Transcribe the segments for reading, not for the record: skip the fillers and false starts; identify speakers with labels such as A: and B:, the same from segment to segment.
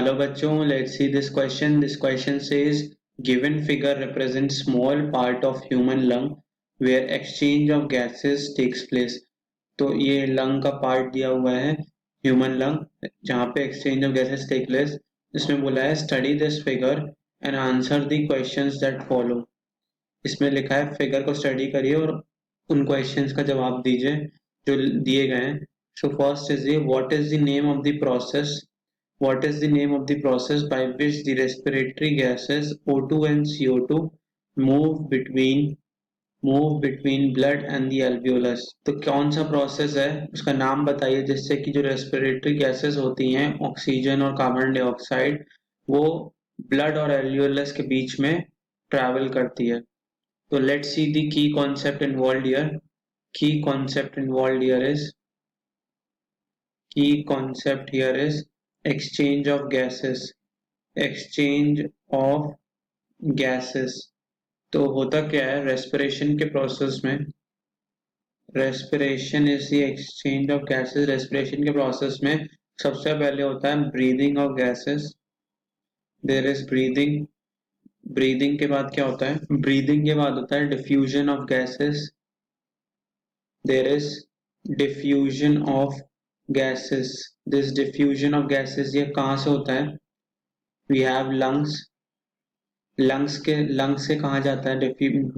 A: Hello bachon, let's see this question. This question says, given figure represents small part of human lung where exchange of gases takes place. तो ये lung का part दिया हुआ है human lung जहाँ पे exchange of gases take place. इसमें बोला है study this figure and answer the questions that follow. इसमें लिखा है फिगर को स्टडी करिए और उन क्वेश्चंस का जवाब दीजिए जो दिए गए हैं. सो फर्स्ट इज ये, what is the name of the process, what is the name of the process by which the respiratory gases O2 and CO2 move between blood and the alveolus. तो कौन सा process है उसका नाम बताइए जिससे कि जो रेस्पिरेटरी गैसेस होती हैं ऑक्सीजन और कार्बन डाइऑक्साइड वो ब्लड और एल्वियोलस के बीच में ट्रैवल करती है. तो let's see the key concept involved here. Key concept involved here is exchange of gases. तो होता क्या है रेस्पिरेशन के प्रोसेस में, respiration is the exchange of gases. Respiration के प्रोसेस में सबसे पहले होता है breathing of gases. There is breathing के बाद क्या होता है, ब्रीदिंग के बाद होता है diffusion of gases. There is diffusion of gases. This diffusion of gases ये कहाँ से होता है, we have lungs. lungs से कहाँ जाता है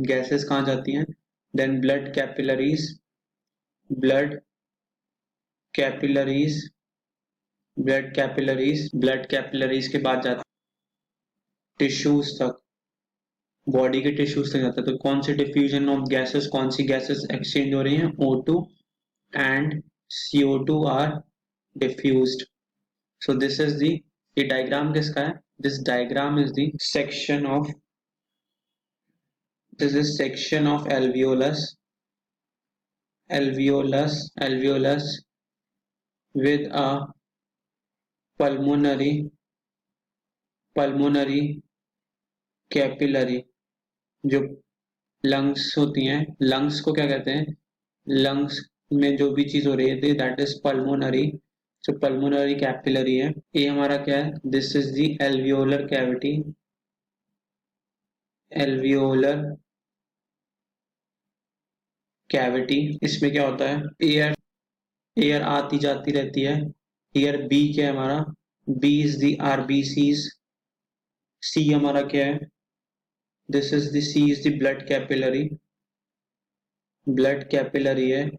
A: gases कहाँ जाती हैं, then blood capillaries के बाद जाता है टिश्यूज तक, बॉडी के टिश्यूज तक जाता है. तो कौन सी डिफ्यूजन ऑफ गैसेस, कौन सी गैसेस एक्सचेंज हो रही हैं, O2 and CO2 are diffused. So this is the diagram किसका है, this diagram is the section of alveolus with a pulmonary capillary. जो lungs होती हैं, lungs को क्या कहते हैं, lungs में जो भी चीज हो रही है that is pulmonary. So pulmonary capillary है. ये हमारा क्या है, this is the alveolar cavity. इसमें क्या होता है, एयर आती जाती रहती है. ईयर बी क्या है हमारा, B is the RBCs. C हमारा क्या है, this is the C is the blood capillary है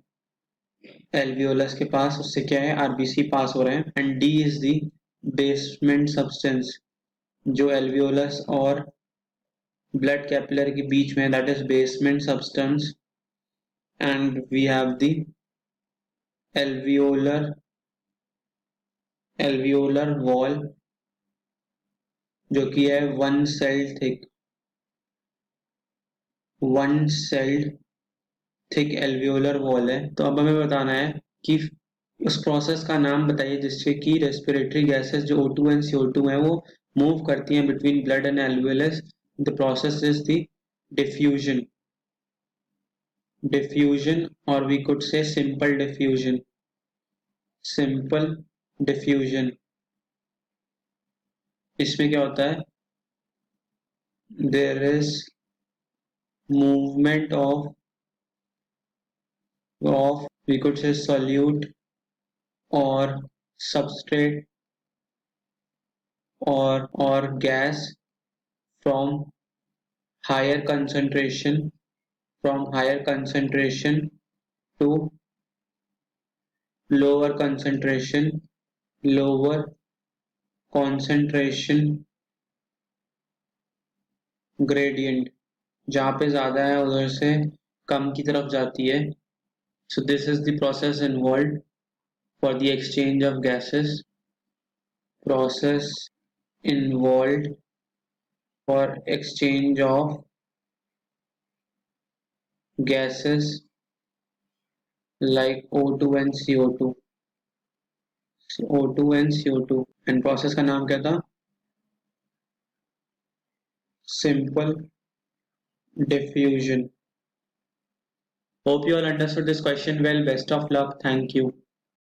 A: एल्वियोलस के पास, उससे क्या है आरबीसी पास हो रहे हैं. And D is the basement substance जो एल्वियोलस और ब्लड कैपिलरी के बीच में, that is basement substance. And we have the alveolar wall जो कि है one celled thick alveolar wall है. तो अब हमें बताना है कि उस प्रोसेस का नाम बताइए जिससे कि रेस्पिरेटरी गैसेस जो O2 एंड CO2 है वो मूव करती हैं between blood and alveolus. The process is the diffusion और we could say simple diffusion. इसमें क्या होता है, there is movement of we could say solute or substrate or gas from higher concentration to lower concentration gradient. जहाँ पे ज्यादा है उधर से कम की तरफ जाती है. So this is the process involved for the exchange of gases. Process involved for exchange of gases like O2 and CO2. O2 and CO2. And process का नाम क्या था, simple diffusion. Hope you all understood this question well. Best of luck. Thank you.